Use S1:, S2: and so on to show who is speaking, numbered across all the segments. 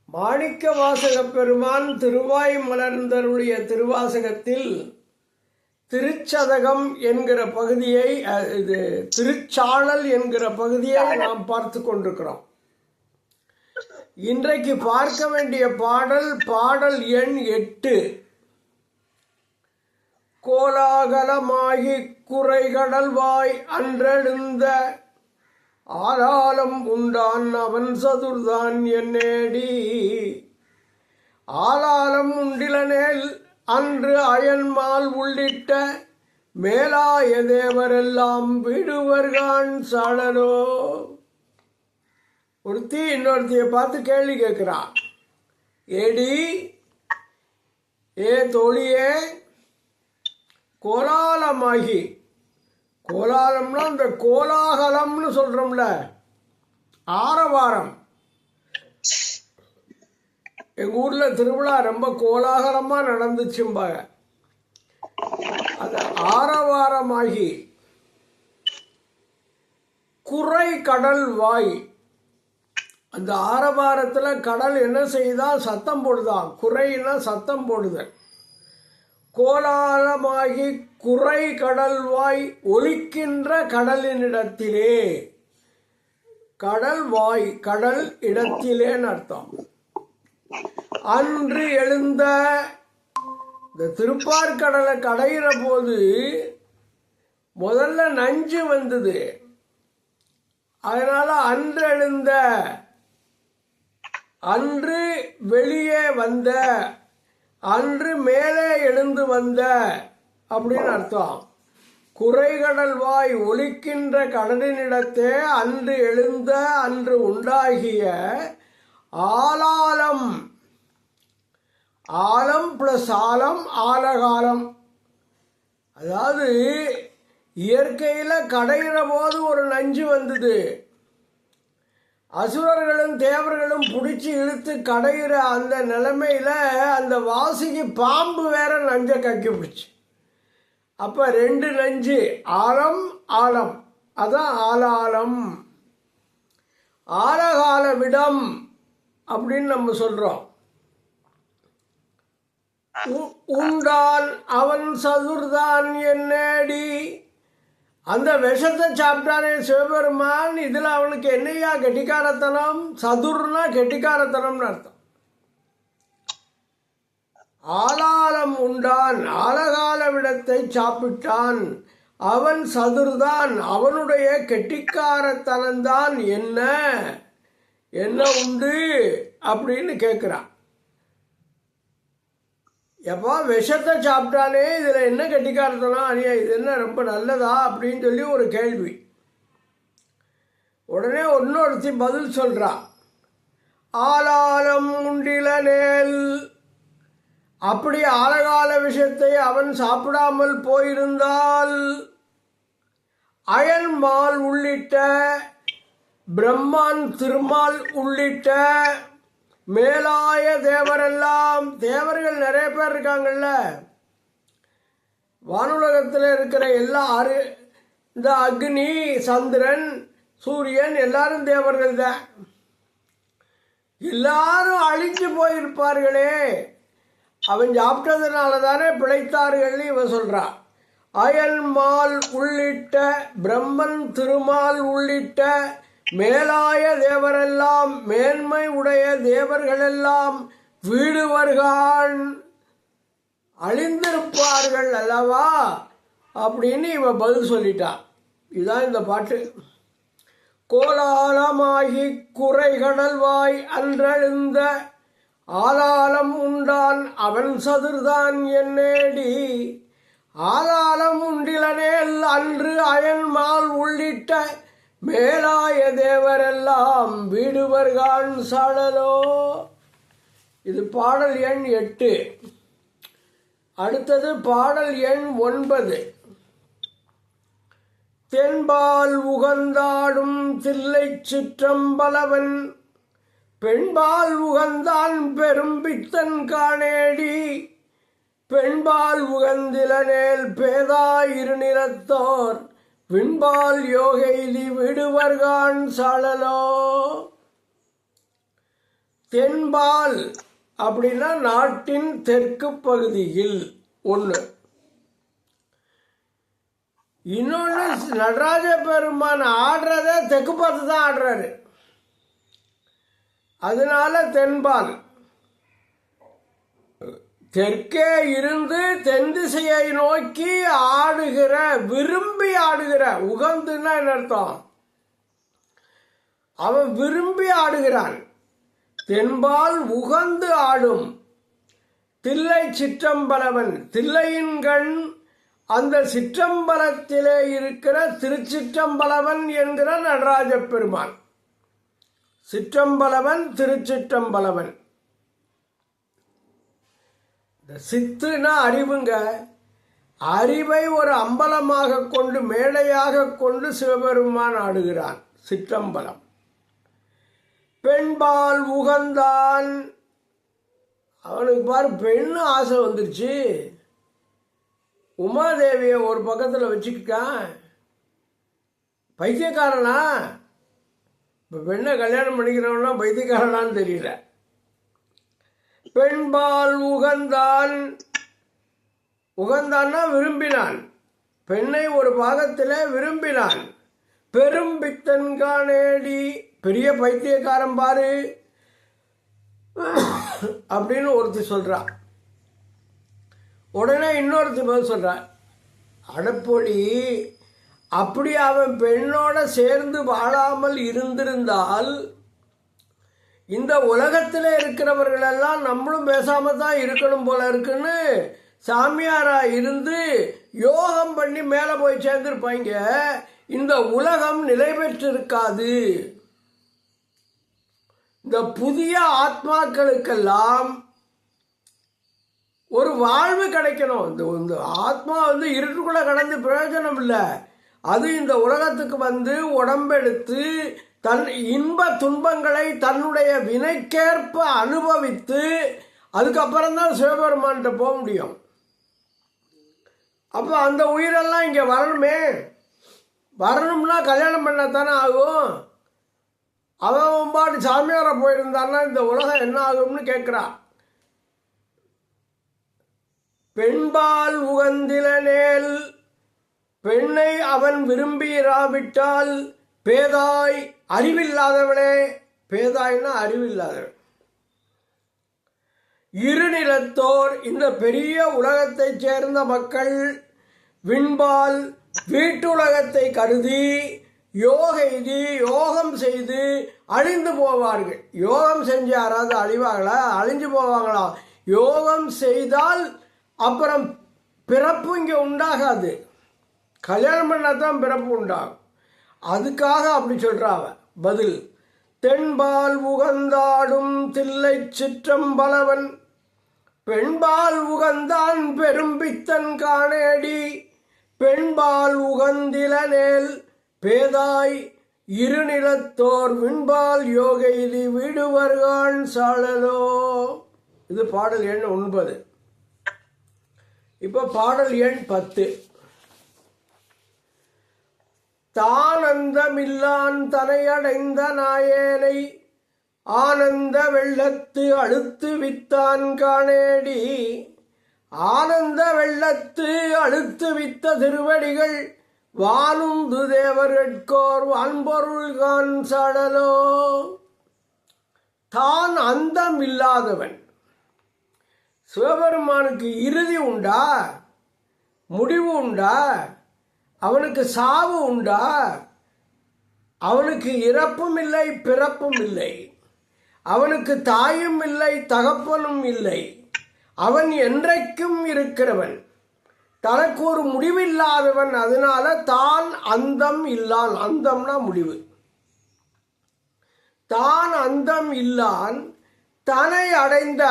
S1: மாணிக்கவாசகப் பெருமான் திருவாய் மலர்ந்தருடைய திருவாசகத்தில் திருச்சதகம் என்கிற பகுதியை, இது திருச்சாழல் என்கிற பகுதியை நாம் பார்த்து கொண்டிருக்கிறோம். இன்றைக்கு பார்க்க வேண்டிய பாடல் எண் 8. கோலாகலமாகி குறைகடல்வாய் அன்றெழுந்த ஆலாலம் உண்டான் அவன் சதுர்தான் என்னேடி. ஆலாலம் உண்டிலனேல் அன்று அயன்மால் உள்ளிட்ட மேலாய தேவரெல்லாம் விடுவர்கான் சாழலோ. ஒருத்தி இன்னொருத்திய பார்த்து கேள்வி கேட்கிறான். ஏடி, ஏ தோழியே, கோலாலமாகி, கோலாலம்னா இந்த கோலாகலம்னு சொல்றோம்ல, ஆரவாரம். எங்க ஊர்ல திருவிழா ரொம்ப கோலாகலமா நடந்துச்சும்பாங்க. அது ஆரவாரமாகி குறை கடல் வாய். அந்த ஆரவாரத்துல கடல் என்ன செய்தா? சத்தம் போடுதான். குறைனா சத்தம் போடுதல். கோலாலமாகி குறை கடல்வாய் ஒலிக்கின்ற கடலினிடத்திலே. கடல் வாய், கடல் இடத்திலேன்னு அர்த்தம். அன்று எழுந்த, இந்த திருப்பார்கடலை கடைகிற போது முதல்ல நஞ்சு வந்தது. அதனால அன்று எழுந்த, அன்று வெளியே வந்த, அன்று மேலே எழுந்து வந்த அப்படின்னு அர்த்தம். குறைகடல் வாய் ஒலிக்கின்ற கடலினிடத்தே அன்று எழுந்த, அன்று உண்டாகிய ஆலாலம். ஆலம் பிளஸ் ஆலம், ஆலகாலம். அதாவது இயற்கையில கடைகிற போது ஒரு நஞ்சு வந்தது. அசுரர்களும் தேவர்களும் பிடிச்சி இழுத்து கடைகிற அந்த நிலைமையில அந்த வாசிக்கு பாம்பு வேற நஞ்சை கக்கி பிடிச்சு. அப்ப 2 நஞ்சு, ஆலம் ஆலம். அதான் ஆலாலம். ஆலகால விடம் அப்படின்னு நம்ம சொல்றோம். உண்டான் அவன் சதுர்தான் என்னடி. அந்த விஷத்தை சாப்பிட்டானே சிவபெருமான், இதுல அவனுக்கு என்னையா கெட்டிக்காரத்தனம்? சதுர்னா கெட்டிக்காரத்தனம்னு அர்த்தம். ஆலாலம் உண்டான், ஆலகால விடத்தை சாப்பிட்டான். அவன் சதுர்தான், அவனுடைய கெட்டிக்காரத்தனம்தான் என்ன என்ன உண்டு அப்படின்னு கேட்கிறான். எப்போ விஷத்தை சாப்பிட்டாலே இதில் என்ன கெட்டிக்காரத்தனம்? அனியா, இது என்ன ரொம்ப நல்லதா அப்படின்னு சொல்லி ஒரு கேள்வி. உடனே இன்னொருத்தி பதில் சொல்றா. ஆலாலம் உண்டிலனேல். அப்படி ஆலகால விஷயத்தை அவன் சாப்பிடாமல் போயிருந்தால் அயன்மால் உள்ளிட்ட, பிரம்மான் திருமால் உள்ளிட்ட மேலாய தேவரெல்லாம், தேவர்கள் நிறைய பேர் இருக்காங்கல்ல, வானுலகத்தில் இருக்கிற எல்லா இந்த அக்னி, சந்திரன், சூரியன் எல்லாரும் தேவர்கள் தான். எல்லாரும் அழிஞ்சு போயிருப்பார்களே, அவன் சாப்பிட்டதுனால தானே பிழைத்தார்கள் இவன் சொல்றான். அயன்மால் உள்ளிட்ட, பிரம்மன் திருமால் உள்ளிட்ட மேலாய தேவரெல்லாம், மேன்மை உடைய தேவர்களெல்லாம் வீடுவர்கான், அழிந்திருப்பார்கள் அல்லவா அப்படின்னு இவன் பதில் சொல்லிட்டான். இதுதான் இந்த பாட்டு. கோலாலமாகி குறைகடல்வாய் அன்றெழுந்த ஆலாலம் உண்டான் அவன் சதுர்தான் என்னேடி. ஆலாலம் உண்டிலனேல் அன்று அயன்மால் உள்ளிட்ட மேலாய தேவரெல்லாம் வீடுவர்கான் சாழலோ. இது பாடல் எண் 8. அடுத்தது பாடல் எண் 9. தென்பால் உகந்தாடும் தில்லை சிற்றம்பலவன் பெண்பால் உகந்தான் பெரும்பித்தன் காணேடி. பெண்பால் உகந்திலனேல் பேதா இருநிலத்தோர் விண்பால் யோகைதி விடுவர்கான் சாழலோ. தென்பால் அப்படின்னா நாட்டின் தெற்கு பகுதியில் ஒன்று. இன்னொன்று, நடராஜ பெருமான் ஆடுறத தெற்கு பார்த்து தான் ஆடுறாரு, அதனால தென்பால். தெற்கே இருந்து தென் திசையை நோக்கி ஆடுகிற, விரும்பி ஆடுகிற, உகந்துன்னா என்ன அர்த்தம்? அவன் விரும்பி ஆடுகிறான். தென்பால் உகந்து ஆடும் தில்லை சிற்றம்பலவன். தில்லையின் கண் அந்த சிற்றம்பலத்திலே இருக்கிற திருச்சிற்றம்பலவன் என்கிற நடராஜ பெருமான். சிற்றம்பலவன், திருச்சிற்றம்பலவன். சித்துனா அறிவுங்க. அறிவை ஒரு அம்பலமாக கொண்டு, மேடையாக கொண்டு சிவபெருமான் ஆடுகிறான். சிற்றம்பலம். பெண்பால் உகந்தான். அவனுக்கு பாரு, பெண்ணு ஆசை வந்துருச்சு. உமாதேவியை ஒரு பக்கத்தில் வச்சுக்கிட்டான். பைத்தியக்காரனா? இப்போ பெண்ணை கல்யாணம் பண்ணிக்கிறவனா பைத்தியக்காரனான்னு தெரியல. பெண்பால் உகந்தான். உகந்தான்னா விரும்பினான். பெண்ணை ஒரு பாகத்தில் விரும்பினான். பெரும்பித்தன் காணேடி. பெரிய பைத்தியக்காரன் பாரு அப்படின்னு ஒருத்தி சொல்றான். உடனே இன்னொருத்தி பதில் சொல்றான், அடப்பொடி, அப்படி அவன் பெண்ணோட சேர்ந்து வாழாமல் இருந்திருந்தால் இந்த உலகத்தில் இருக்கிறவர்களெல்லாம் நம்மளும் பேசாம தான் இருக்கணும் போல இருக்குன்னு சாமியாரா இருந்து யோகம் பண்ணி மேலே போய் சேர்ந்திருப்பாங்க. இந்த உலகம் நிலை பெற்றிருக்காது. இந்த புதிய ஆத்மாக்களுக்கெல்லாம் ஒரு வாழ்வு கிடைக்கணும். இந்த ஆத்மா இருட்டுக்குள்ள கடந்து பிரயோஜனம் இல்லை. அது இந்த உலகத்துக்கு உடம்பெடுத்து தன் இன்ப துன்பங்களை தன்னுடைய வினைக்கேற்ப அனுபவித்து அதுக்கப்புறம் தான் சிவபெருமான்கிட்ட போக முடியும். அப்போ அந்த உயிரெல்லாம் இங்கே வரணுமே. வரணும்னா கல்யாணம் பண்ணத்தானே ஆகும். அவன் பாட்டு சாமியார போயிருந்தான்னா இந்த உலகம் என்ன ஆகும்னு கேட்குறான். பெண்பால் உகந்திலனேல். பெண்ணை அவன் விரும்பியிராவிட்டால் பேதாய், அறிவில்லாதவளே. பேதாய்னா அறிவில்லாதவள். இருநிலத்தோர், இந்த பெரிய உலகத்தைச் சேர்ந்த மக்கள் விண்பால் வீட்டுலகத்தை கருதி யோகம் செய்து அழிந்து போவார்கள். யோகம் செஞ்சு யாராவது அழிவாங்களா? அழிஞ்சு போவாங்களா? யோகம் செய்தால் அப்புறம் பிறப்பு இங்கே உண்டாகாது. கல்யாணம் பண்ணாதான் பிறப்பு உண்டாகும். அதுக்காக அப்படி சொல்றாவ. பதில், தென்பால் உகந்தாடும் தில்லை சிற்றம்பலவன். பெண்பால் உகந்தான் பெரும்பித்தன் காணேடி. பெண்பால் உகந்திலனேல் பேதாய், இருநிலத்தோர் விண்பால் யோகைதி வீடுவர்கான் சாழலோ. இது பாடல் எண் 9. இப்போ பாடல் எண் 10. தானந்தமில்லான் தனையடைந்த நாயேனை ஆனந்த வெள்ளத்து அழுத்து வித்தான் காணேடி. ஆனந்த வெள்ளத்து அழுத்து வித்த திருவடிகள் வானுந்து தேவர்கட்கோர் வான்பொருள்கான் சாடலோ. தான் அந்தம் இல்லாதவன். சிவபெருமானுக்கு இறுதி உண்டா? முடிவு உண்டா? அவனுக்கு சாவு உண்டா? அவனுக்கு இறப்பும் இல்லை, பிறப்பும் இல்லை. அவனுக்கு தாயும் இல்லை, தகப்பனும் இல்லை. அவன் என்றைக்கும் இருக்கிறவன். தனக்கு ஒரு முடிவில்லாதவன். அதனால தான் அந்தம் இல்லான். அந்தம்னா முடிவு. தான் அந்தம் இல்லான். தன்னை அடைந்த,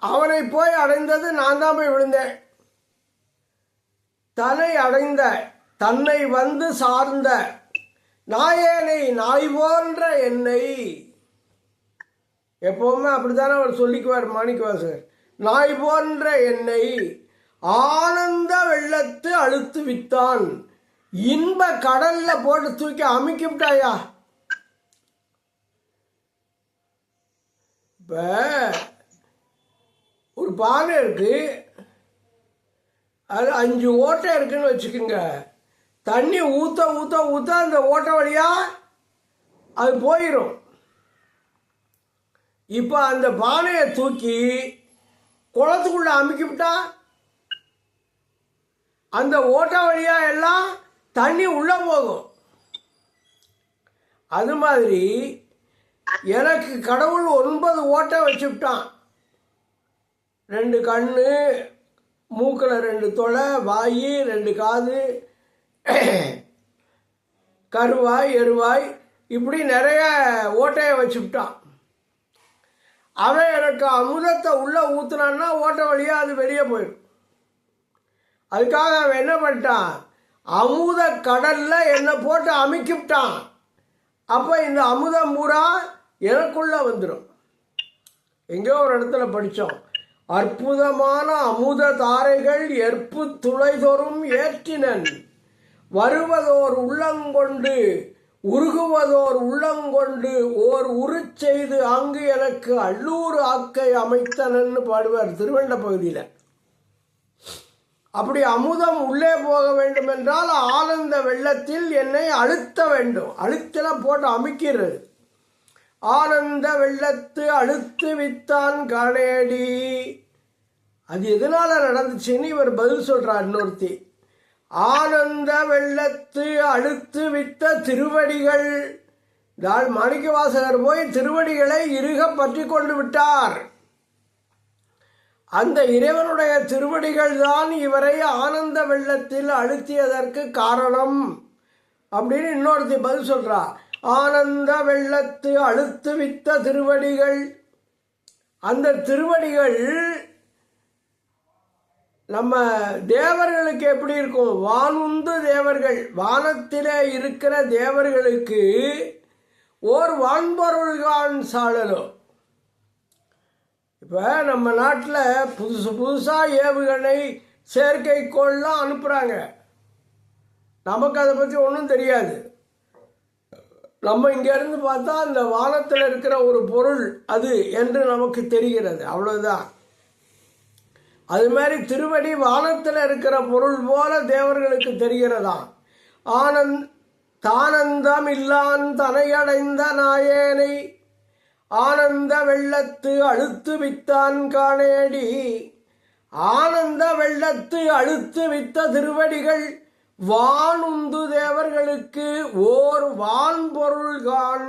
S1: அவனை போய் அடைந்தது நான் தான் போய் விழுந்தேன். தன்னை அடைந்த, தன்னை சார்ந்த நாயேனை, நாய் போன்ற என்னை. எப்பவுமே அப்படித்தானே அவர் சொல்லிக்குவார் மாணிக்கவாசகர். நாய் போன்ற என்னை ஆனந்த வெள்ளத்து அழுத்து வித்தான். இன்ப கடல்ல போட்டு தூக்கி அமுக்கி விட்டாயா. இப்போ ஒரு பானை இருக்கு, அது 5 ஓட்டை இருக்குன்னு வச்சுக்கோங்க. தண்ணி ஊற்ற ஊற்ற ஊற்ற அந்த ஓட்டை வழியாக அது போயிடும். இப்போ அந்த பானையை தூக்கி குளத்துக்குள்ள அமுக்கிவிட்டா அந்த ஓட்டை வழியாக எல்லாம் தண்ணி உள்ளே போகும். அது மாதிரி எனக்கு கடவுள் 9 ஓட்டை வச்சுவிட்டான். 2 கண்ணு, மூக்கில் 2 தொலை, வாய், 2 காது, கருவாய், எருவாய், இப்படி நிறைய ஓட்டையை வச்சுவிட்டான். அவன் எனக்கு அமுதத்தை உள்ளே ஊற்றுனான்னா ஓட்டை வழியாக அது வெளியே போயிடும். அதுக்காக அவன் என்ன பண்ணிட்டான், அமுத கடலில் என்னை போட்டு அமுக்கிவிட்டான். அப்போ இந்த அமுதம் பூரா எனக்குள்ளே வந்துடும். எங்கேயோ ஒரு இடத்துல படித்தோம், அற்புதமான அமுத தாரைகள் எற்பு துளைதொறும் ஏற்றினன், வருவதோர் உள்ளங்கொண்டு உருகுவதோர் உள்ளங்கொண்டு ஓர் உருச்செய்து அங்கு எனக்கு அல்லூர் ஆக்கை அமைத்தனன்னு பாடுவார் திருவண்ட பகுதியில். அப்படி அமுதம் உள்ளே போக வேண்டும் என்றால் ஆனந்த வெள்ளத்தில் என்னை அழுத்த வேண்டும். அழுத்தில போட்டு அமுக்கிறது. ஆனந்த வெள்ளத்து அழுத்து வித்தான் காணேடி. அது எதனால நடந்துச்சுன்னு இவர் பதில் சொல்றார். இன்னொருத்தி, ஆனந்த வெள்ளத்து அழுத்து வித்த திருவடிகள். மாணிக்கவாசகர் போய் திருவடிகளை இறுக பற்றி கொண்டு விட்டார். அந்த இறைவனுடைய திருவடிகள் தான் இவரை ஆனந்த வெள்ளத்தில் அழுத்தியதற்கு காரணம் அப்படின்னு இன்னொருத்தி பதில் சொல்றா. ஆனந்த வெள்ளத்து அழுத்து வித்த திருவடிகள். அந்த திருவடிகள் நம்ம தேவர்களுக்கு எப்படி இருக்கும், வானுந்து தேவர்கள், வானத்திலே இருக்கிற தேவர்களுக்கு ஓர் வான்பொருள்கான் சாழலோ. இப்போ நம்ம நாட்டில் புதுசாக ஏவுகணை செயற்கைக்கோள்லாம் அனுப்புகிறாங்க. நமக்கு அதை பற்றி ஒன்றும் தெரியாது. நம்ம இங்கேருந்து பார்த்தா அந்த வானத்தில் இருக்கிற ஒரு பொருள் அது என்று நமக்கு தெரிகிறது, அவ்வளோதான். அது மாதிரி திருவடி வானத்தில் இருக்கிற பொருள் போல தேவர்களுக்கு தெரிகிறதாம். தானந்தம் இல்லான் தனையடைந்த நாயேனை ஆனந்த வெள்ளத்து அழுத்து வித்தான் காணேடி. ஆனந்த வெள்ளத்து அழுத்து வித்த திருவடிகள் வானுந்து தேவர்களுக்கு ஓர் வான்பொருள்கான்,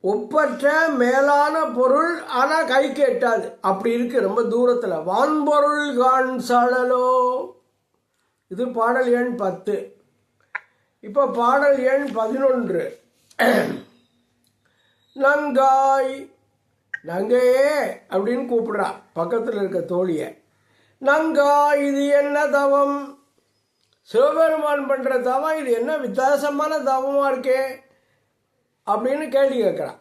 S1: ஒப்பற்ற மேலான பொருள், ஆனால் கை கேட்டாது. அப்படி இருக்கு, ரொம்ப தூரத்தில். வான்பொருள்கான் சழலோ. இது பாடல் எண் 10. இப்போ பாடல் எண் 11. நங்காய், நங்கையே அப்படின்னு கூப்பிடுறா பக்கத்தில் இருக்க தோழிய. நங்காய், இது என்ன தவம்? சிவபெருமான் பண்ணுற தவம் இது என்ன வித்தியாசமான தவமாக இருக்கே அப்படின்னு கேள்வி கேட்குறான்.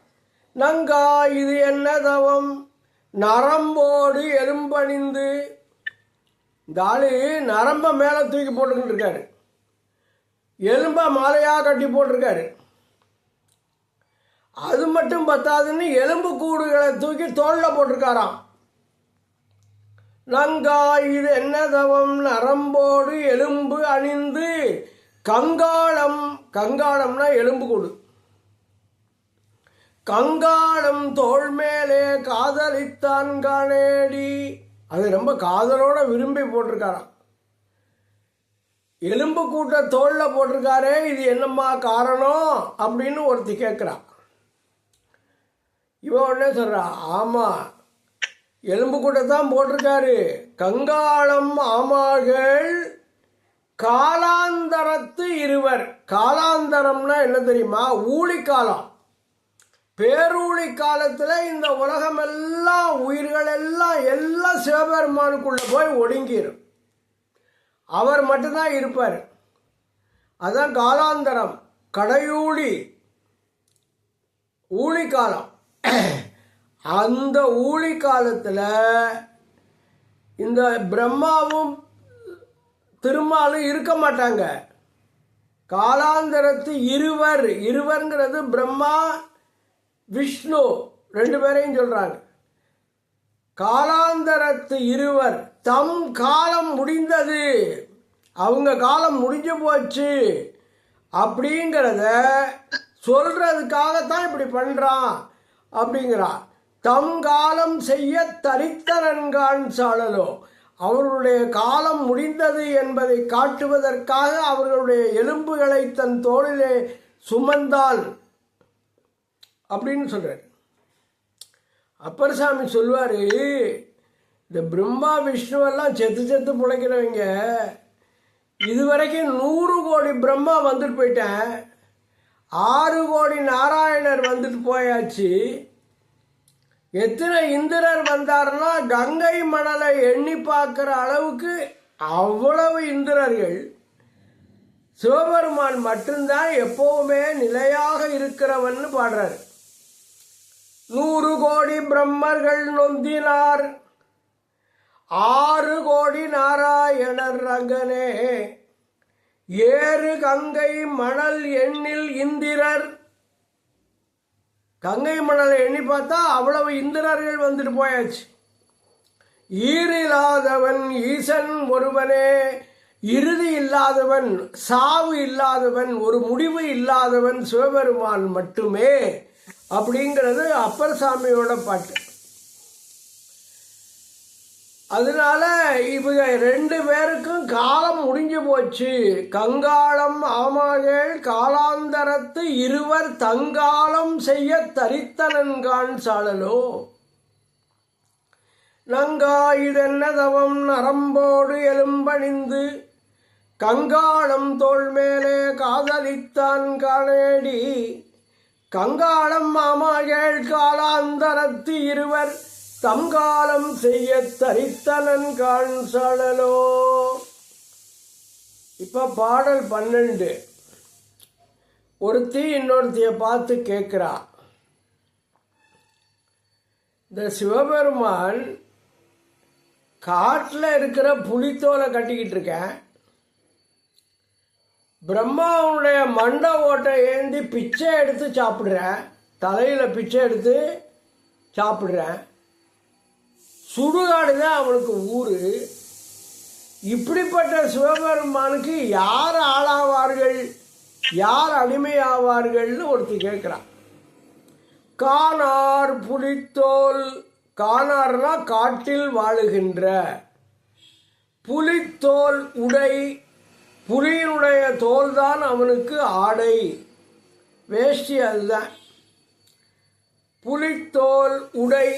S1: நங்காய், இது என்ன தவம்? நரம்போடு எலும்பணிந்து. இந்த ஆளு நரம்ப மேலே தூக்கி போட்டுக்கிட்டு இருக்காரு, எலும்பை மாலையாக கட்டி போட்டிருக்காரு. அது மட்டும் பத்தாதுன்னு எலும்பு கூடுகளை தூக்கி தோளில் போட்டிருக்காராம். நங்காய், இது என்ன தவம்? நரம்போடு எலும்பு அணிந்து கங்காளம். கங்காளம்னா எலும்பு கூடு. கங்காளம் தோள் மேலே காதலித்தான் காணேடி. அது ரொம்ப காதலோட விரும்பி போட்டிருக்காராம். எலும்பு கூட்ட தோளில் போட்டிருக்காரே, இது என்னம்மா காரணம் அப்படின்னு ஒருத்தி கேட்குறான். இவன் உடனே சொல்றா, ஆமாம் எலும்பு கூட்டத்தான் போட்டிருக்காரு. கங்காளம் ஆமாகள் காலாந்தரத்து இருவர். காலாந்தரம்னா என்ன தெரியுமா? ஊழிக்காலம். பேரூழி காலத்தில் இந்த உலகம் எல்லாம், உயிர்கள் எல்லாம் சிவபெருமானுக்குள்ள போய் ஒடுங்கிடும். அவர் மட்டும்தான் இருப்பார். அதான் காலாந்தரம், கடையூழி, ஊழிக்காலம். அந்த ஊழி காலத்தில் இந்த பிரம்மாவும் திருமாலும் இருக்க மாட்டாங்க. காலாந்தரத்து இருவர்ங்கிறது பிரம்மா விஷ்ணு 2 பேரையும் சொல்கிறாங்க. காலாந்தரத்து இருவர் தம் காலம் முடிந்தது, அவங்க காலம் முடிஞ்சு போச்சு அப்படிங்கிறத சொல்கிறதுக்காகத்தான் இப்படி பண்ணுறான் அப்படிங்கிறான். தம் காலம் செய்ய தரித்தனன்கான் சாழலோ, அவர்களுடைய காலம் முடிந்தது என்பதை காட்டுவதற்காக அவர்களுடைய எலும்புகளை தன் தோளிலே சுமந்தால் அப்படின்னு சொல்கிறார். அப்பர் சாமி சொல்வார், இந்த பிரம்மா விஷ்ணுவெல்லாம் செத்து செத்து பிழைக்கிறவங்க இதுவரைக்கும் 100 கோடி பிரம்மா வந்துட்டு போயிட்டேன், 6 கோடி நாராயணர் வந்துட்டு போயாச்சு, எத்தனை இந்திரர் வந்தார்னா கங்கை மணலை எண்ணி பார்க்குற அளவுக்கு அவ்வளவு இந்திரர்கள். சிவபெருமான் மட்டும்தான் எப்பவுமே நிலையாக இருக்கிறவன் பாடுறார். 100 கோடி பிரம்மர்கள் நொந்தினார், 6 கோடி நாராயணர் ரங்கனே, ஏறு கங்கை மணல் எண்ணில் இந்திரர். கங்கை மணலை எண்ணி பார்த்தா அவ்வளவு இந்திரர்கள் வந்துட்டு போயாச்சு. ஈரில்லாதவன் ஈசன் ஒருவனே, இறுதி இல்லாதவன், சாவு இல்லாதவன், ஒரு முடிவு இல்லாதவன் சிவபெருமான் மட்டுமே அப்படிங்கிறது அப்பர் சாமியோட பாட்டு. அதனால இவங்க 2 பேருக்கும் காலம் முடிஞ்சு போச்சு. கங்காளம் ஆமாகள் காலாந்தரத்து இருவர் தங்காலம் செய்ய தரித்தனன்கான் சாழலோ, நங்காயுதென்ன தவம் நரம்போடு எலும்பணிந்து கங்காளம் தோள் மேலே காதலித்தான் காணேடி, கங்காளம் ஆமாகள் காலாந்தரத்து இருவர் தங்காலம் செய்ய தரித்தனன் காண் சாழலோ. இப்போ பாடல் 12. ஒருத்தி இன்னொருத்தியை பார்த்து கேட்குறா, இந்த சிவபெருமான் காட்டில் இருக்கிற புலித்தோலை கட்டிக்கிட்டு இருக்கேன், பிரம்மாவுடைய மண்டை ஓட்டை ஏந்தி பிச்சை எடுத்து சாப்பிட்றேன், தலையில் பிச்சை எடுத்து சாப்பிட்றேன், சுடுகாடு தான் அவனுக்கு ஊர். இப்படிப்பட்ட சிவபெருமானுக்கு யார் ஆளாவார்கள், யார் அடிமையாவார்கள்னு ஒருத்தி கேட்குறான். காணார் புலித்தோல், காணார்னா காட்டில் வாழுகின்ற, புலித்தோல் உடை, புலியினுடைய தோல் தான் அவனுக்கு ஆடை, வேஷ்டி அதுதான். புலித்தோல் உடை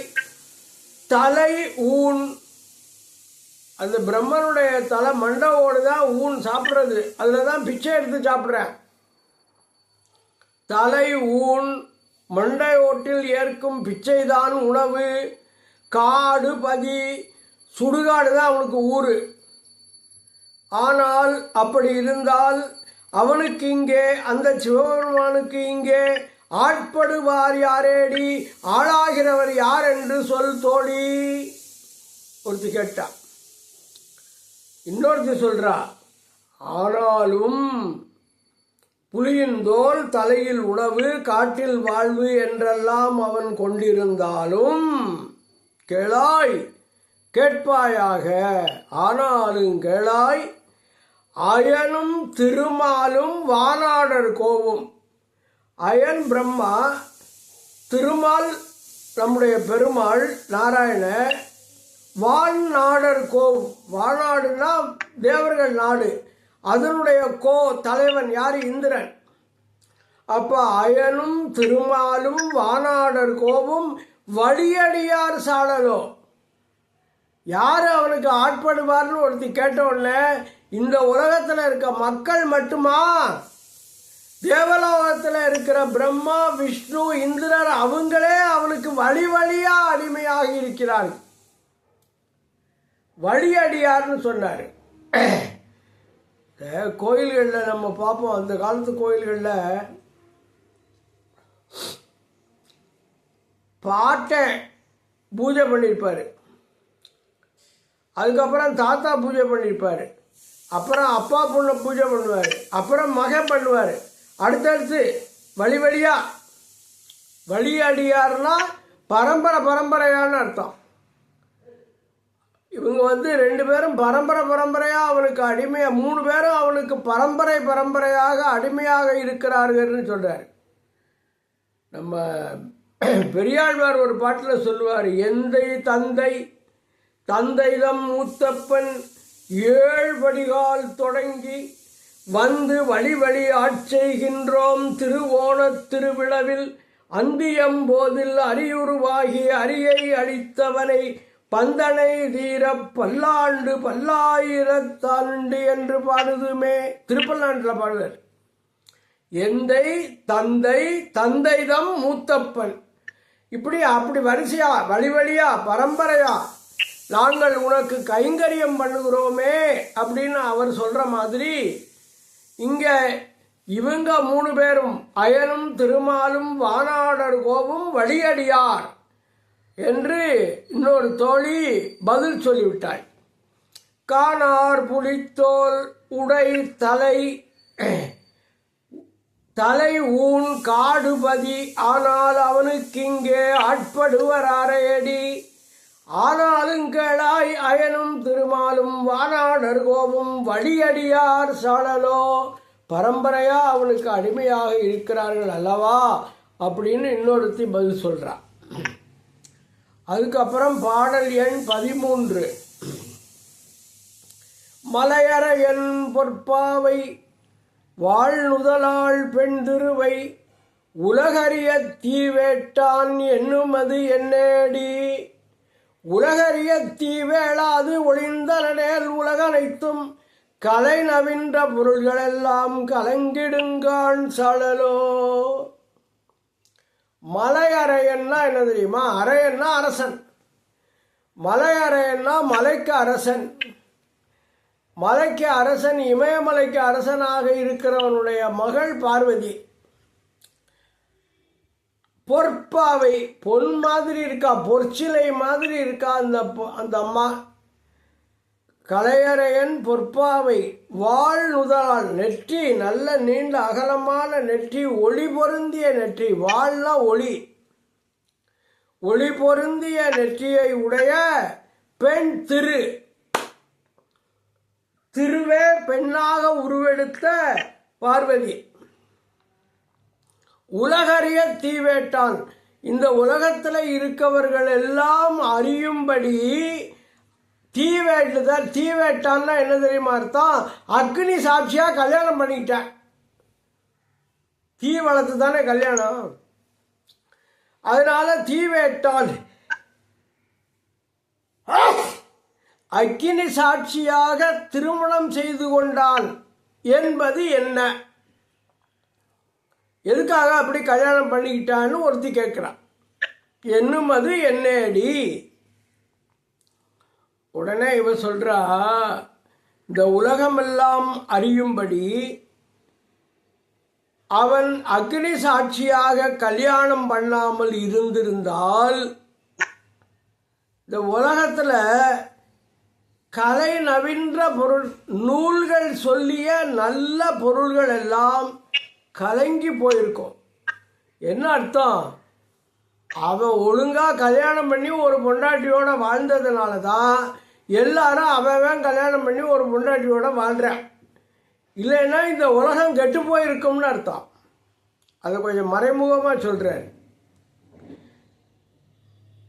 S1: தலை ஊன், அந்த பிரம்மனுடைய தலை மண்டவோடு தான் ஊன் சாப்பிட்றது, அதில் தான் பிச்சை எடுத்து சாப்பிட்றேன். தலை ஊன் மண்டை ஓட்டில் ஏற்கும் பிச்சைதான் உணவு, காடு பதி, சுடுகாடு தான் அவனுக்கு ஊர். ஆனால் அப்படி இருந்தால் அவனுக்கு இங்கே, அந்த சிவபெருமானுக்கு இங்கே ஆட்படுவார் யாரேடி, ஆளாகிறவர் யார் என்று சொல் தோழி. ஒருத்தி கேட்டா. இன்னொருத்தி சொல்றா, ஆனாலும் புலியின் தோல் தலையில் உணவு காட்டில் வாழ்வு என்றெல்லாம் அவன் கொண்டிருந்தாலும் கேளாய் கேட்பாயாக, ஆனாலும் கேளாய் அயனும் திருமாலும் வானாடர் கோவும். அயன் பிரம்மா, திருமால் நம்முடைய பெருமாள் நாராயண, வான்நாடர் கோவும், வானாடுனா தேவர்கள் நாடு, அதனுடைய தலைவன் யார், இந்திரன். அப்ப அயனும் திருமாலும் வானாடர் கோவும் வழியடியார் சாழலோ, யாரு அவனுக்கு ஆட்படுவார்னு ஒருத்தி கேட்ட உடனே, இந்த உலகத்தில் இருக்க மக்கள் மட்டுமா, தேவலோகத்தில் இருக்கிற பிரம்மா விஷ்ணு இந்திரர் அவங்களே அவனுக்கு வழி வழியா அடிமையாகி இருக்கிறார்கள். வழியடியார்னு சொன்னார். கோயில்களில் நம்ம பார்ப்போம், அந்த காலத்து கோயில்களில் பாட்டன் பூஜை பண்ணியிருப்பார், அதுக்கப்புறம் தாத்தா பூஜை பண்ணியிருப்பார், அப்புறம் அப்பா பொண்ணை பூஜை பண்ணுவார், அப்புறம் மகன் பண்ணுவார், அடுத்தடுத்து வழி வழியா. வழியடியார்னா பரம்பரையான அர்த்தம். இவங்க வந்து 2 பேரும் பரம்பரையாக அவனுக்கு அடிமையாக, 3 பேரும் அவனுக்கு பரம்பரையாக அடிமையாக இருக்கிறார்கள்னு சொல்கிறார். நம்ம பெரியாழ்வார் ஒரு பாட்டில் சொல்லுவார், எந்தை தந்தைதம் மூத்தப்பன் 7 படிகால் தொடங்கி வந்து வழி ஆட்செய்கின்றோம் திருவோணத் திருவிழவில் அந்தியம்போதில் அரியுருவாகி அரியை அளித்தவனை பந்தனை தீர பல்லாயிரத்தாண்டு என்று பாடுதுமே. திருப்பல்லாண்டில் பாடுவார். எந்தை தந்தைதம் மூத்தப்பன், அப்படி வரிசையா வழியா பரம்பரையா நாங்கள் உனக்கு கைங்கரியம் பண்ணுகிறோமே அப்படின்னு அவர் சொல்ற மாதிரி இங்க இவங்க 3 பேரும் அயனும் திருமாலும் வானாடர் கோவும் வழியடியார் என்று இன்னொரு தோழி பதில் சொல்லிவிட்டாள். காணார் புலித்தோல் உடை தலை ஊன் காடுபதி ஆனால் அவனுக்கு இங்கே ஆட்படுவராரையடி ஆனாலும் கேளாய் அயனும் திருமாலும் வானாடர் கோவும் வழியடியார் சாழலோ, பரம்பரையா அவனுக்கு அடிமையாக இருக்கிறார்கள் அல்லவா அப்படின்னு இன்னொருத்தி பதில் சொல்றான். அதுக்கப்புறம் பாடல் எண் 13. மலையறையன் பொற்பாவை வாழ்நுதலாள் பெண் திருவை உலகறிய தீவேட்டான் என்னுமது என்னேடி உலகறிய தீவேளாது ஒளிந்தனேல் உலகனைத்தும் கலை நவின்ற பொருள்களெல்லாம் கலங்கிடுங்கான் சழலோ. மலையறையன்னா என்ன தெரியுமா? அறையன்னா அரசன். மலையறையன்னா மலைக்கு அரசன். மலைக்கு அரசன், இமயமலைக்கு அரசனாக இருக்கிறவனுடைய மகள் பார்வதி. பொற்பாவை, பொன் மாதிரி இருக்கா, பொற்சிலை மாதிரி இருக்கா அந்த அம்மா. கலையறையன் பொற்பாவை வாழ்நுதலாள், நெற்றி நல்ல நீண்ட அகலமான நெற்றி, ஒளி பொருந்திய நெற்றி. வாழ்னா ஒளி பொருந்திய நெற்றியை உடைய பெண் திருவே பெண்ணாக உருவெடுத்த பார்வதி. உலகறிய தீவேட்டான், இந்த உலகத்தில் இருக்கவர்கள் எல்லாம் அறியும்படி தீவேட்டான்னா என்ன தெரியுமா அர்த்தம்? அக்னி சாட்சியா கல்யாணம் பண்ணிக்கிட்டேன். தீ வளர்த்து தானே கல்யாணம். அதனால தீவேட்டான் அக்கினி சாட்சியாக திருமணம் செய்து கொண்டான் என்பது என்ன? எதுக்காக அப்படி கல்யாணம் பண்ணிக்கிட்டான்னு ஒருத்தி கேட்கிறான். என்னும் அது என்னேடி. உடனே இவ சொல்றா, இந்த உலகமெல்லாம் அறியும்படி அவன் அக்னி சாட்சியாக கல்யாணம் பண்ணாமல் இருந்திருந்தால் இந்த உலகத்துல கலை நவின்ற பொருள், நூல்கள் சொல்லிய நல்ல பொருள்கள் எல்லாம் கலங்கி போயிருக்கும். என்ன அர்த்தம்? அவன் ஒழுங்கா கல்யாணம் பண்ணி ஒரு பொண்டாட்டியோட வாழ்ந்ததுனால தான் எல்லாரும் அவன் கல்யாணம் பண்ணி ஒரு பொண்டாட்டியோட வாழ்றான். இல்லைன்னா இந்த உலகம் கெட்டு போயிருக்கும்னு அர்த்தம். அதை கொஞ்சம் மறைமுகமா சொல்றேன்.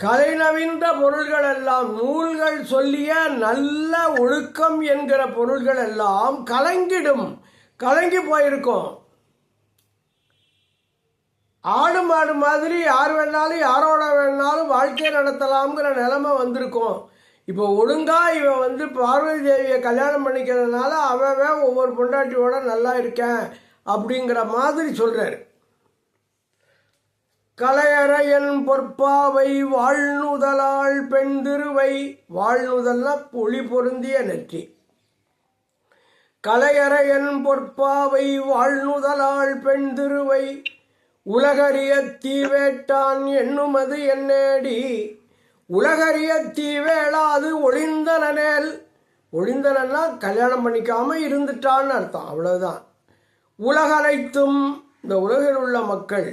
S1: கலை நவின்ற பொருள்கள் எல்லாம், நூல்கள் சொல்லிய நல்ல ஒழுக்கம் என்கிற பொருள்கள் எல்லாம் கலங்கி போயிருக்கும். ஆடு மாடு மாதிரி யார் வேணாலும் யாரோட வேணாலும் வாழ்க்கையை நடத்தலாம்ங்கிற நிலைமை வந்திருக்கும். இப்போ ஒழுங்கா இவன் பார்வதி தேவியை கல்யாணம் பண்ணிக்கிறதுனால அவன் ஒவ்வொரு பொண்டாட்டியோட நல்லா இருக்கேன் அப்படிங்கிற மாதிரி சொல்றாரு. கலையறையன் பொற்பாவை வாழ்நுதலாள் பெண் திருவை, வாழ்நுதல்னா ஒளி பொருந்திய நெற்றி. கலையறையன் பொற்பாவை வாழ்நுதலாள் பெண் திருவை உலகறிய தீவேட்டான் என்னுமது என்னேடி உலகறிய தீவேளாது ஒளிந்தனேல். ஒளிந்தனா கல்யாணம் பண்ணிக்காம இருந்துட்டான்னு அர்த்தம், அவ்வளவுதான். உலகனைத்தும், இந்த உலகில் உள்ள மக்கள்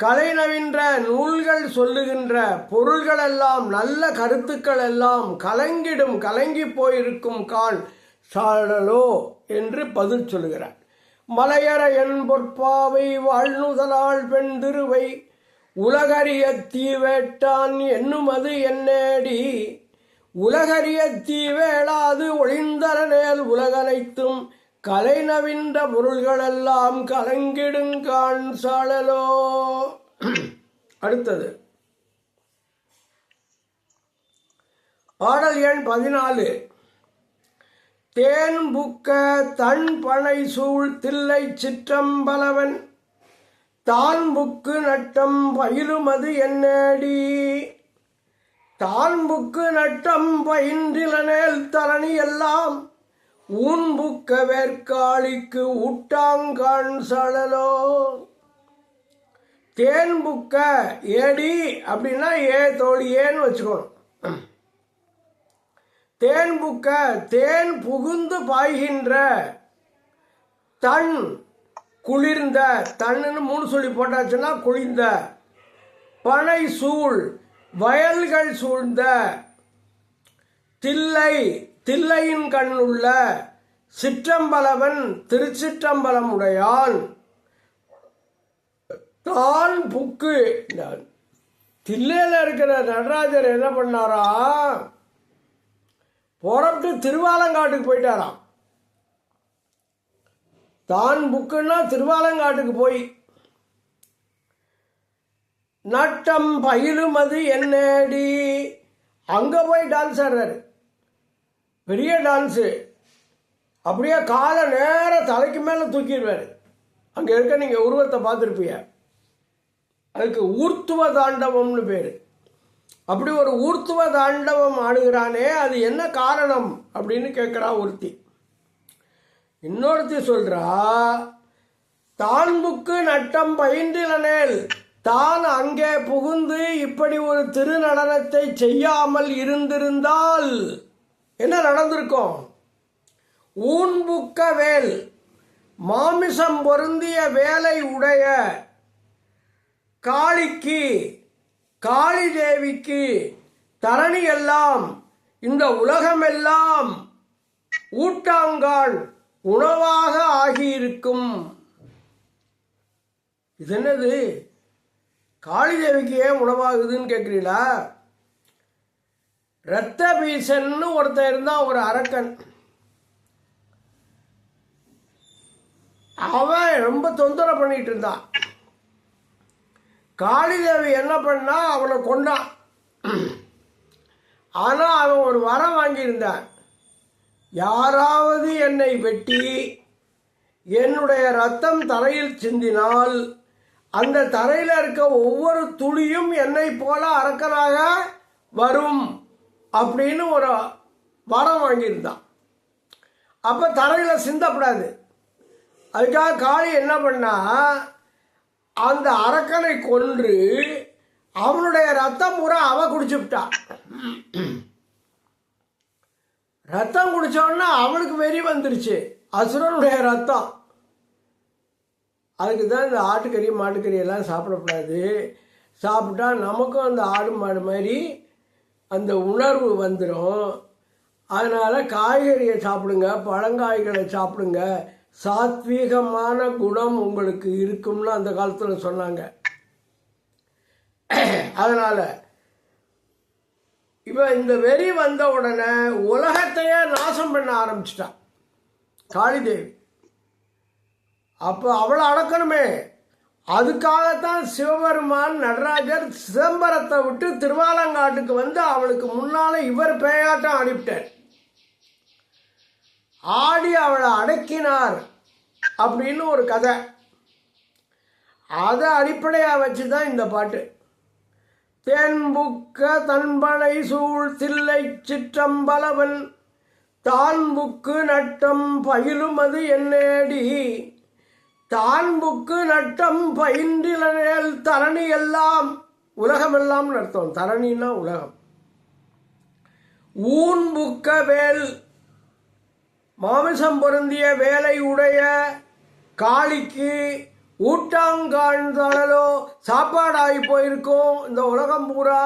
S1: கலை நவின்ற நூல்கள் சொல்லுகின்ற பொருள்களெல்லாம் நல்ல கருத்துக்கள் எல்லாம் கலங்கிடும் கலங்கி போயிருக்கும் கான் சாழலோ என்று பதில் சொல்லுகிறார். மலையற என் பொற்பாவை வாழ்நுதலாள் பெண் திருவை உலகறிய தீவேட்டான் என்னுமது என்னேடி உலகறிய தீவேளாது ஒளிந்தரனேல் உலகனைத்தும் கலை நவின்ற பொருள்களெல்லாம் கலங்கிடுங்கான் சாழலோ. அடுத்தது பாடல் எண் 14. தேன் புக்க தன் பனை சூழ் தில்லை சிற்றம்பலவன் தான் புக்கு நட்டம் பயிலுமது என்னடி தான் புக்கு நட்டம் பயின்றிலனேல் தரணி எல்லாம் ஊன் புக்க வேற்காளிக்கு ஊட்டாங்கான் சாழலோ. தேன் புக்க ஏடி அப்படின்னா தோழியேன்னு வச்சுக்கணும். தேன் புக்க தேன் புகுந்து பாய்கின்ற தன் குளிர்ந்த தன்னு 3 சொல்லி போட்டாச்சுன்னா குளிர்ந்த பனை சூழ் வயல்கள் சூழ்ந்த தில்லை தில்லையின் கண்ணுள்ள சிற்றம்பலவன் திருச்சிற்றம்பலம் உடையான் தான் புக்கு. தில்லையில் இருக்கிற நடராஜர் என்ன பண்ணாரா, புறப்பட்டு திருவாலங்காட்டுக்கு போயிட்டாராம். தான் புக்குன்னா திருவாலங்காட்டுக்கு போய் நட்டம் பயிலுமது என்னடி அங்கே போய் டான்ஸ் ஆடுறாரு. பெரிய டான்ஸு, அப்படியே காலை நேரம் தலைக்கு மேலே தூக்கிடுவார். அங்கே இருக்க நீங்கள் உருவத்தை பார்த்துருப்பீங்க. அதுக்கு ஊர்த்துவ தாண்டவம்னு பேர். அப்படி ஒரு ஊர்த்துவ தாண்டவம் ஆடுகிறானே, அது என்ன காரணம் அப்படின்னு கேட்குறா ஒருத்தி. இன்னொருத்தி சொல்கிறா, தான் புக்கு நட்டம் பயின்றிலனேல் தான் அங்கே புகுந்து இப்படி ஒரு திருநடனத்தை செய்யாமல் இருந்திருந்தால் என்ன நடந்திருக்கும்? ஊன்புக்க வேல் மாமிசம் பொருந்திய வேலை உடைய காளிக்கு காளி தேவிக்கு தரணி எல்லாம் இந்த உலகமெல்லாம் ஊட்டாங்கான் உணவாக ஆகியிருக்கும். இது என்னது? காளி தேவிக்கு ஏன் உணவாகுதுன்னு கேட்குறீங்களா? இரத்த பீசன்னு ஒருத்தன் இருந்தான், ஒரு அரக்கன். அவன் ரொம்ப தொந்தரவு பண்ணிட்டு இருந்தான். காளிதேவி என்ன பண்ணா, அவனை கொண்டான். ஆனால் அவன் ஒரு வரம் வாங்கியிருந்தான். யாராவது என்னை வெட்டி என்னுடைய ரத்தம் தரையில் சிந்தினால் அந்த தரையில் இருக்க ஒவ்வொரு துளியும் என்னை போல அரக்கனாக வரும் அப்படின்னு ஒரு வரம் வாங்கியிருந்தான். அப்போ தரையில் சிந்தப்படாது. அதுக்காக காளி என்ன பண்ணா, அந்த அரக்கனை கொன்று அவனுடைய ரத்தம் பூரா அவ குடிச்சுவிட்டா. ரத்தம் குடிச்சோன்னா அவனுக்கு வெறி வந்துருச்சு, அசுரனுடைய ரத்தம். அதுக்கு தான் இந்த ஆட்டுக்கறி மாட்டுக்கறி எல்லாம் சாப்பிடக்கூடாது. சாப்பிட்டா நமக்கும் அந்த ஆடு மாடு மாதிரி அந்த உணர்வு வந்துடும். அதனால் காய்கறியை சாப்பிடுங்க, பழங்காய்களை சாப்பிடுங்க, சாத்வீகமான குணம் உங்களுக்கு இருக்கும்னு அந்த காலத்தில் சொன்னாங்க. அதனால் இவன் இந்த வெறி வந்த உடனே உலகத்தையே நாசம் பண்ண ஆரம்பிச்சிட்டான் காளிதேவி. அப்போ அவளை அடக்கணுமே, அதுக்காகத்தான் சிவபெருமான் நடராஜர் சிதம்பரத்தை விட்டு திருவாலங்காட்டுக்கு வந்து அவளுக்கு முன்னால் இவர் பேயாட்டம் ஆடிவிட்டார். ஆடி அவளை அடக்கினார் அப்படின்னு ஒரு கதை. அதை அடிப்படையாக வச்சு தான் இந்த பாட்டு. தேன்புக்க தன்பனை சூழ் தில்லை சிற்றம்பலவன் தான் புக்கு நட்டம் பயிலுமது என்னேடி தான் புக்கு நட்டம் பயின்றிலனேல் தரணி எல்லாம் உலகமெல்லாம் அர்த்தம். தரணின்னா உலகம். ஊன் புக்க வேல் மாமிசம் பொருந்திய வேலை உடைய காளிக்கு ஊட்டாங்காண்தளலோ சாப்பாடாகி போயிருக்கும் இந்த உலகம் பூரா,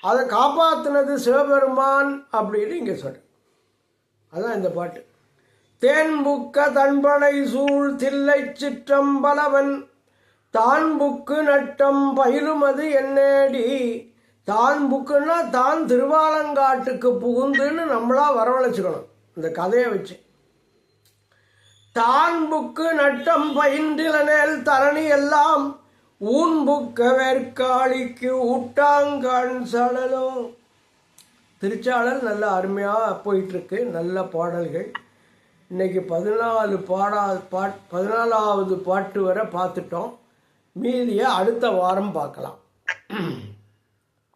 S1: அதை காப்பாற்றினது சிவபெருமான் அப்படின்னு இங்கே சொல்ற. அதான் இந்த பாட்டு. தேன்புக்க தன்பனை சூழ் தில்லை சிற்றம்பலவன் தான் புக்கு நட்டம் பயிலுமது என்னேடி. தான் புக்குன்னா தான் திருவாலங்காட்டுக்கு புகுந்துன்னு நம்மளா வரவழைச்சுக்கணும் இந்த கதையை வச்சு. தான் புக்கு நட்டம் பயின்றிலனேல் தரணி எல்லாம் ஊன் புக்க வேற்காளிக்கு ஊட்டாங்கான் சடலோ. திருச்சாளல் நல்ல அருமையாக போயிட்டுருக்கு, நல்ல பாடல்கள். இன்னைக்கு 14வது பாட்டு வரை பார்த்துட்டோம். மீதியை அடுத்த வாரம் பார்க்கலாம்.